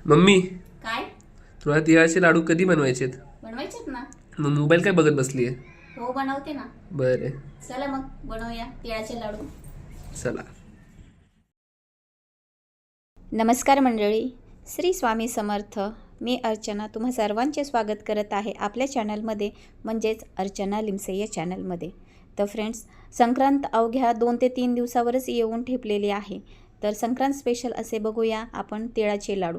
Mummy, काय तुला तिळाचे लाडू कधी बनवायचेत? बनवायचेत ना? मग मोबाईल काय बघत बसलीये? हो बनवते ना. बरे, चला मग बनवूया तिळाचे लाडू. चला. नमस्कार मंडळी, श्री स्वामी समर्थ. मी अर्चना तुम्हा सर्वांचे स्वागत करत आहे आपल्या चॅनलमध्ये, म्हणजेच अर्चना लिमसे या चॅनलमध्ये. तर फ्रेंड्स, संक्रांत अवघ्या 2 ते 3 दिवसावरच येऊन ठेपलेली आहे. तर संक्रांत स्पेशल असे बघूया आपण तिळाचे लाडू.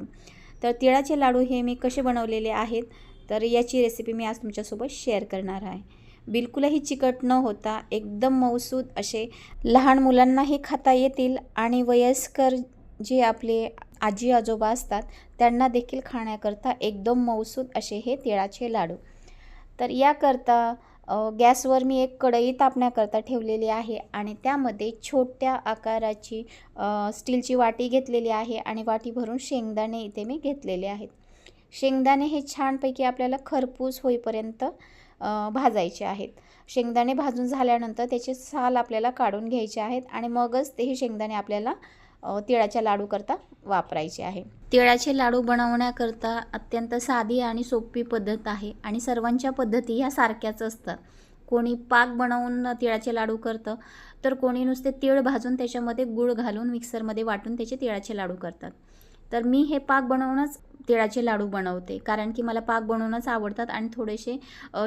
तर तिळाचे लाडू हे मी कसे बनवलेले आहेत, तर याची रेसिपी मी आज तुमच्यासोबत शेअर करणार आहे. बिलकुलही चिकट न होता एकदम मऊसूद असे लहान मुलांनाही खाता येतील आणि वयस्कर जे आपले आजी आजोबा असतात त्यांना देखील खाण्याकरता एकदम मऊसूद असे हे तिळाचे लाडू. तर याकरता गॅसवर मी एक कढई तापण्याकरता ठेवलेली आहे आणि त्यामध्ये छोट्या आकाराची स्टीलची वाटी घेतलेली आहे आणि वाटी भरून शेंगदाणे इथे मी घेतलेले आहेत. शेंगदाणे हे छानपैकी आपल्याला खरपूस होईपर्यंत भाजायचे आहेत. शेंगदाणे भाजून झाल्यानंतर त्याचे साल आपल्याला काढून घ्यायचे आहेत आणि मगच ते हे शेंगदाणे आपल्याला तिळाच्या लाडू करता वापरायचे आहे. तिळाचे लाडू बनवण्याकरता अत्यंत साधी आणि सोपी पद्धत आहे आणि सर्वांच्या पद्धती ह्या सारख्याच असतात. कोणी पाक बनवून तिळाचे लाडू करतं, तर कोणी नुसते तीळ भाजून त्याच्यामध्ये गूळ घालून मिक्सरमध्ये वाटून त्याचे तिळाचे लाडू करतात. तर मी हे पाक बनवूनच तिळाचे लाडू बनवते, कारण की मला पाक बनवूनच आवडतात आणि थोडेसे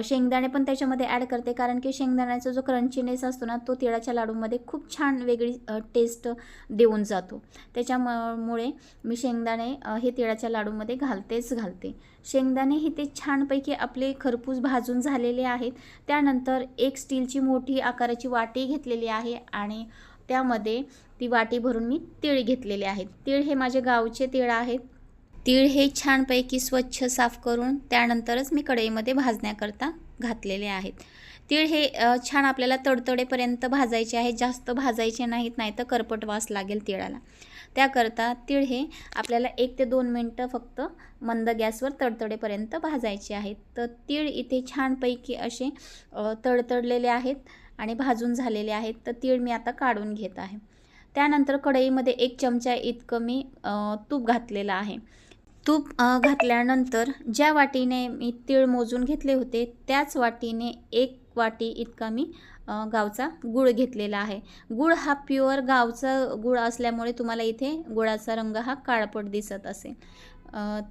शेंगदाणे पण त्याच्यामध्ये ॲड करते, कारण की शेंगदाण्याचा जो क्रंचीनेस असतो ना, तो तिळाच्या लाडूमध्ये खूप छान वेगळी टेस्ट देऊन जातो. त्याच्यामुळे मी शेंगदाणे हे तिळाच्या लाडूमध्ये घालते. शेंगदाणे हे ते छानपैकी आपले खरपूस भाजून झालेले आहेत. त्यानंतर एक स्टीलची मोठी आकाराची वाटी घेतलेली आहे आणि त्यामध्ये ती वाटी भरून मी तीळ घेतलेले आहेत. तीळ हे माझे गावचे तीळ आहेत. तीळ हे छानपैकी स्वच्छ साफ करून त्यानंतरच मी कढईमध्ये भाजण्याकरता घातलेले आहेत. तीळ हे छान आपल्याला तडतडेपर्यंत भाजायचे आहे, जास्त भाजायचे नाहीत, नाही तर करपट वास लागेल तिळाला. त्याकरता तीळ हे आपल्याला 1 ते 2 मिनटं फक्त मंद गॅसवर तडतडेपर्यंत भाजायचे आहेत. तर तीळ इथे छानपैकी असे तडतडलेले आहेत आणि भाजून झालेले आहेत. तर तीळ मी आता काढून घेत आहे. त्यानंतर कढईमध्ये 1 चमचा इतकं मी तूप घातलेलं आहे. तूप घातल्यानंतर ज्या वाटीने मी तीळ मोजून घेतले होते त्याच वाटीने 1 वाटी इतका मी गावचा गूळ घेतलेला आहे. गूळ हा प्युअर गावचा गूळ असल्यामुळे तुम्हाला इथे गुळाचा रंग हा काळपट दिसत असेल.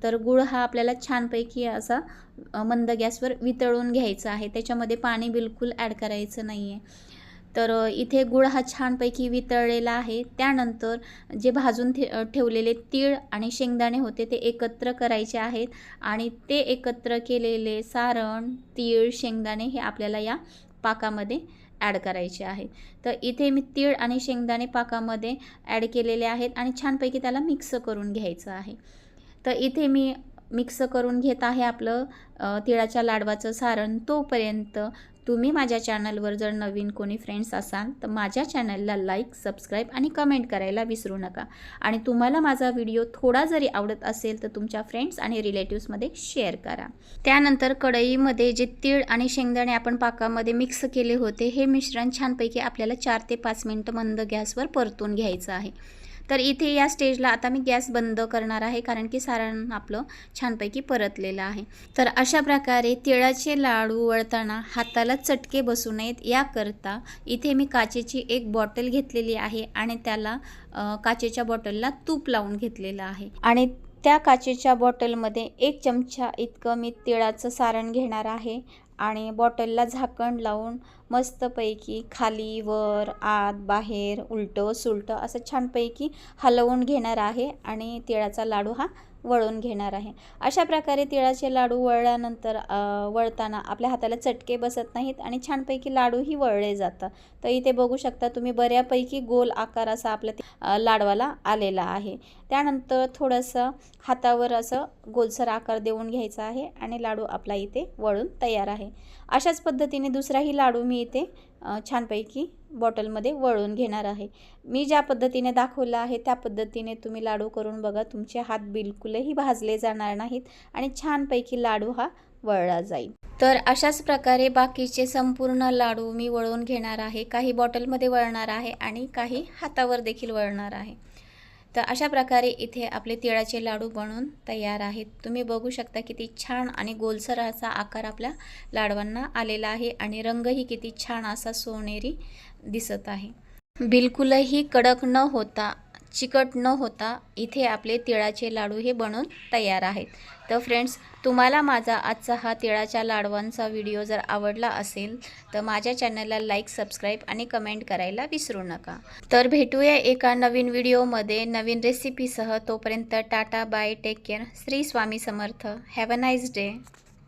तर गूळ हा आपल्याला छानपैकी असा मंद गॅसवर वितळून घ्यायचा आहे. त्याच्यामध्ये पाणी बिलकुल ॲड करायचं नाही आहे. तर इथे गूळ हा छानपैकी वितळलेला आहे. त्यानंतर जे भाजून ठेवलेले तीळ आणि शेंगदाणे होते ते एकत्र करायचे आहेत आणि ते एकत्र केलेले सारण, तीळ, शेंगदाणे हे आपल्याला या पाकामध्ये ॲड करायचे आहे. तर इथे मी तीळ आणि शेंगदाणे पाकामध्ये ॲड केलेले आहेत आणि छानपैकी त्याला मिक्स करून घ्यायचं आहे. तर इथे मी मिक्स करून घेत आहे आपलं तिळाच्या लाडवाचं सारण. तोपर्यंत तुम्ही माझ्या चॅनलवर जर नवीन कोणी फ्रेंड्स असाल तर माझ्या चॅनलला लाईक, सबस्क्राईब आणि कमेंट करायला विसरू नका. आणि तुम्हाला माझा व्हिडिओ थोडा जरी आवडत असेल तर तुमच्या फ्रेंड्स आणि रिलेटिव्समध्ये शेअर करा. त्यानंतर कढईमध्ये जे तीळ आणि शेंगदाणे आपण पाकामध्ये मिक्स केले होते हे मिश्रण छानपैकी आपल्याला 4 ते 5 मिनटं मंद गॅसवर परतून घ्यायचं आहे. तर इथे या स्टेजला आता मी गॅस बंद करणार आहे, कारण की सारण आपलं छानपैकी परतलेलं आहे. तर अशा प्रकारे तिळाचे लाडू वळताना हाताला चटके बसू नयेत याकरता इथे मी काचेची एक बॉटल घेतलेली आहे आणि त्याला काचेच्या बॉटलला तूप लावून घेतलेलं आहे आणि त्या काचेच्या बॉटलमध्ये 1 चमचा इतकं मी तिळाचं सारण घेणार आहे आणि बॉटलला झाकण लावून मस्तपैकी खाली वर आत बाहेर उलटं सुलटं असं छानपैकी हलवून घेणार आहे आणि तिळाचा लाडू हा वळून घेणार आहे. अशा प्रकारे तिळाचे लाडू वळल्यानंतर वळताना आपल्या हाताला चटके बसत नाहीत आणि छानपैकी लाडूही वळले जातात. तर इथे बघू शकता तुम्ही बऱ्यापैकी गोल आकार असा आपल्या लाडवाला आलेला आहे. त्यानंतर थोडंसं हातावर असं गोलसर आकार देऊन घ्यायचा आहे आणि लाडू आपला इथे वळून तयार आहे. अशाच पद्धतीने दुसराही लाडू मी इथे छानपैकी बॉटलमध्ये वळून घेणार आहे. मी ज्या पद्धतीने दाखवलं आहे त्या पद्धतीने तुम्ही लाडू करून बघा. तुमचे हात बिलकुलही भाजले जाणार नाहीत आणि छानपैकी लाडू हा वळला जाईल. तर अशाच प्रकारे बाकीचे संपूर्ण लाडू मी वळून घेणार आहे. काही बॉटलमध्ये वळणार आहे आणि काही हातावर देखील वळणार आहे. तर अशा प्रकारे इथे आपले तिळाचे लाडू बनवून तयार आहेत. तुम्ही बघू शकता किती छान आणि गोलसर असा आकार आपल्या लाडवांना आलेला आहे आणि रंगही किती छान असा सोनेरी दिसत आहे. बिलकुलही कडक न होता, चिकट न होता इथे आपले तिळाचे लाडू हे बनवून तयार आहेत. तर फ्रेंड्स, तुम्हाला माझा आजचा हा तिळाच्या लाडवांचा व्हिडिओ जर आवडला असेल तर माझ्या चॅनलला लाईक, सबस्क्राईब आणि कमेंट करायला विसरू नका. तर भेटूया एका नवीन व्हिडिओमध्ये नवीन रेसिपीसह. तोपर्यंत tata, bye, take care. Shri Swami Samarth. Have a nice day.